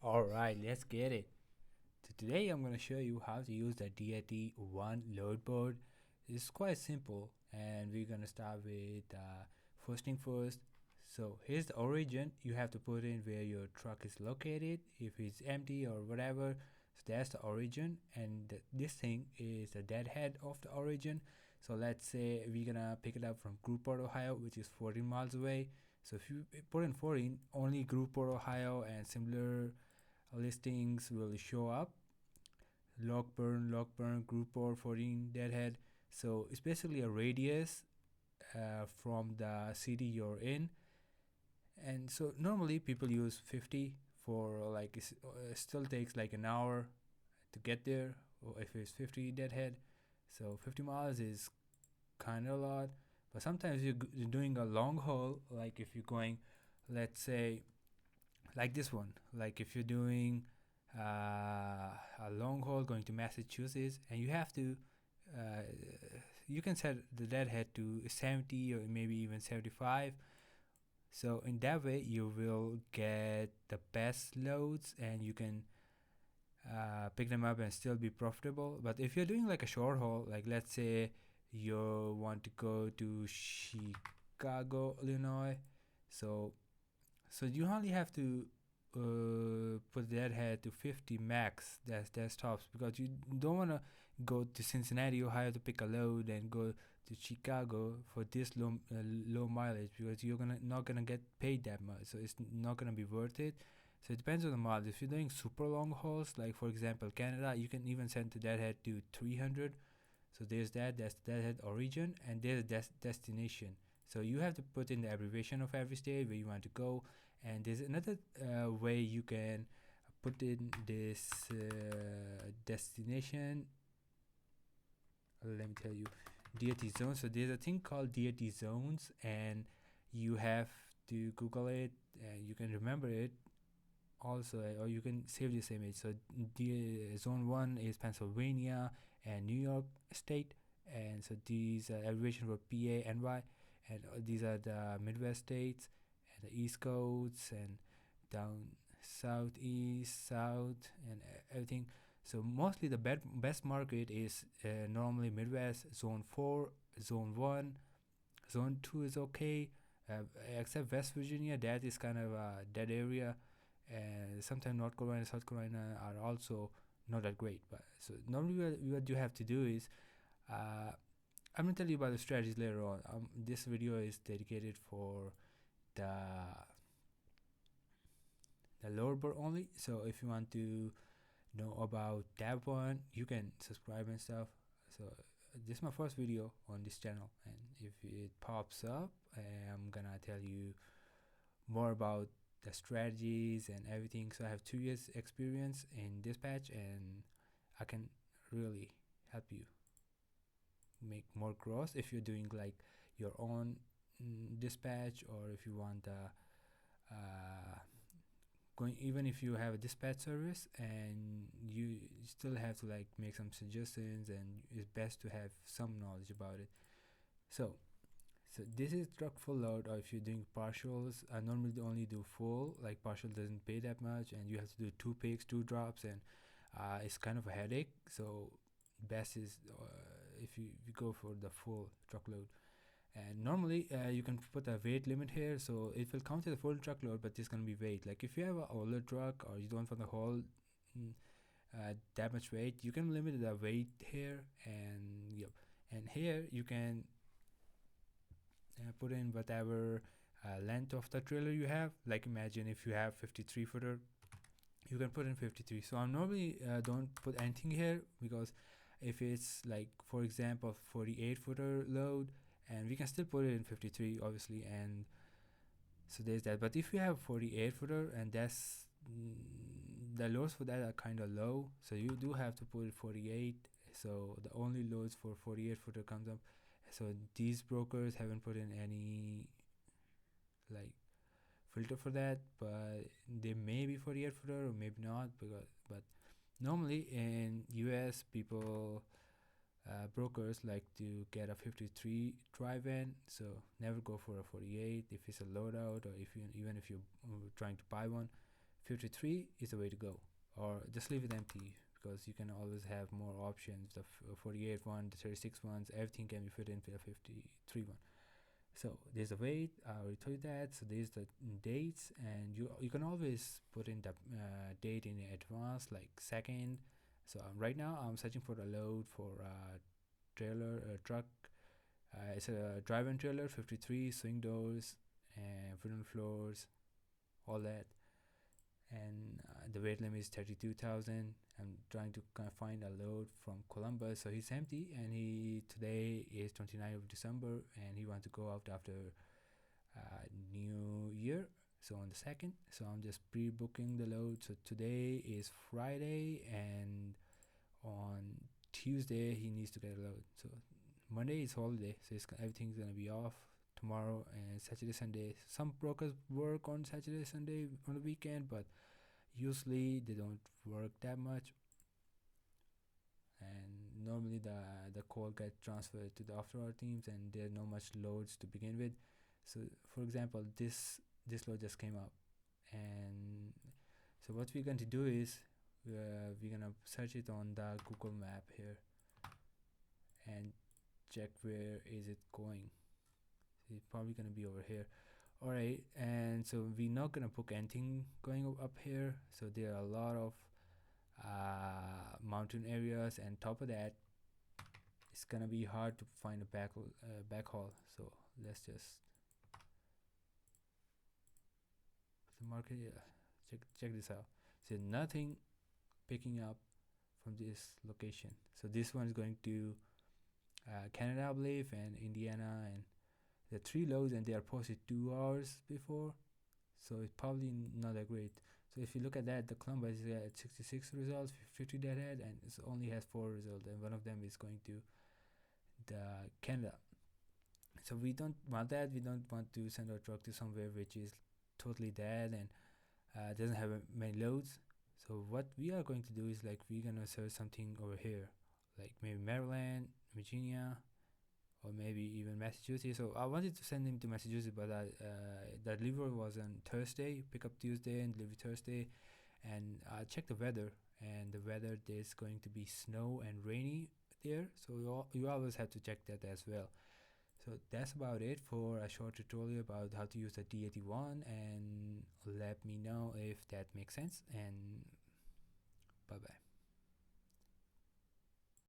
Alright, let's get it. So today I'm going to show you how to use the DAT 1 load board. It's quite simple, and we're going to start with first thing first. So here's the origin. You have to put in where your truck is located, if it's empty or whatever. So that's the origin, and this thing is the deadhead of the origin. So let's say we're gonna pick it up from Grouport, Ohio, which is 14 miles away. So if you put in 14, only Grouport, Ohio, and similar listings will show up. Lockburn, Grouport, 14, Deadhead. So it's basically a radius from the city you're in. And so normally people use 50 for like it still takes like an hour to get there. Or if it's 50 Deadhead, so 50 miles is kind of a lot. But sometimes you're doing a long haul, like if you're going, let's say, like this one, like if you're doing a long haul going to Massachusetts, and you have to uh, you can set the deadhead to 70 or maybe even 75. So in that way you will get the best loads, and you can pick them up and still be profitable. But if you're doing like a short haul, like let's say you want to go to Chicago, Illinois, so you only have to put that head to 50 max. That's tops, because you don't want to go to Cincinnati, Ohio to pick a load and go to Chicago for this low mileage, because you're gonna not gonna get paid that much. So it's not gonna be worth it. So it depends on the model. If you're doing super long hauls, like for example Canada, you can even send to that head to 300. So there's that's that head origin, and there's destination. So you have to put in the abbreviation of every state where you want to go, and there's another way you can put in this destination. Let me tell you, DAT zones. So there's a thing called DAT zones, and you have to Google it. You can remember it also, or you can save this image. So zone 1 is Pennsylvania and New York state, and so these are abbreviation for PA and Y, and these are the Midwest states and the East Coast and down southeast, south, and everything. So mostly the best market is normally Midwest, zone 4, zone 1, zone 2 is okay, except West Virginia, that is kind of a dead area, and sometimes North Carolina, South Carolina are also not that great. But so normally what you have to do is, I'm gonna tell you about the strategies later on. This video is dedicated for the lower board only. So if you want to know about that one, you can subscribe and stuff. So this is my first video on this channel, and if it pops up, I'm gonna tell you more about the strategies and everything. So I have 2 years experience in dispatch, and I can really help you make more gross if you're doing like your own dispatch, or if you want going, even if you have a dispatch service, and you still have to like make some suggestions, and it's best to have some knowledge about it. So this is truck full load, or if you're doing partials, I normally only do full. Like partial doesn't pay that much, and you have to do 2 picks, 2 drops, and it's kind of a headache. So best is if you go for the full truckload. And normally you can put a weight limit here, so it will count as a full truckload, but it's gonna be weight. Like if you have an older truck, or you don't want the whole that much weight, you can limit the weight here, and yep. And here you can put in whatever length of the trailer you have. Like imagine if you have 53 footer, you can put in 53. So I normally don't put anything here, because if it's like, for example, 48 footer load, and we can still put it in 53 obviously, and so there's that. But if you have 48 footer, and that's the loads for that are kind of low, so you do have to put 48. So the only loads for 48 footer comes up. So these brokers haven't put in any like filter for that, but they may be 48 footer or maybe not, because but normally in US people brokers like to get a 53 drive-in, so never go for a 48 if it's a loadout, or if you even if you're trying to buy one. 53 is the way to go, or just leave it empty because you can always have more options. The 48 one, the 36 ones, everything can be fit into the 53 one. So there's a weight. I already told you that. So there's the dates, and you can always put in the date in advance, like second. So right now I'm searching for the load for trailer truck. It's a drive-in trailer, 53 swing doors and wooden floors, all that. And the weight limit is 32,000. I'm trying to find a load from Columbus, so he's empty, and he today is 29th of December, and he wants to go out after New Year, so on the 2nd. So I'm just pre-booking the load. So today is Friday, and on Tuesday he needs to get a load. So Monday is holiday, so everything's gonna be off tomorrow and Saturday, Sunday. Some brokers work on Saturday, Sunday on the weekend, but usually they don't work that much, and normally the call get transferred to the after hour teams, and there are not much loads to begin with. So for example, this load just came up, and so what we're going to do is we're gonna search it on the Google map here and check where is it going. It's probably gonna be over here. Alright, and so we're not gonna book anything going up here. So there are a lot of mountain areas, and top of that, it's gonna be hard to find a backhaul. So let's just the market. Check this out. So nothing picking up from this location. So this one is going to Canada, I believe, and Indiana, and the 3 loads, and they are posted 2 hours before, so it's probably not that great. So if you look at that, the Columbus is at 66 results, 50 dead head, and it only has 4 results, and one of them is going to the Canada. So we don't want that. We don't want to send our truck to somewhere which is totally dead and doesn't have many loads. So what we are going to do is, like, we're gonna search something over here, like maybe Maryland, Virginia, or maybe even Massachusetts. So I wanted to send him to Massachusetts, but the delivery was on Thursday, pick up Tuesday and delivery Thursday. And I checked the weather, and the weather, there's going to be snow and rainy there, so you always have to check that as well. So that's about it for a short tutorial about how to use the DAT1, and let me know if that makes sense, and bye bye.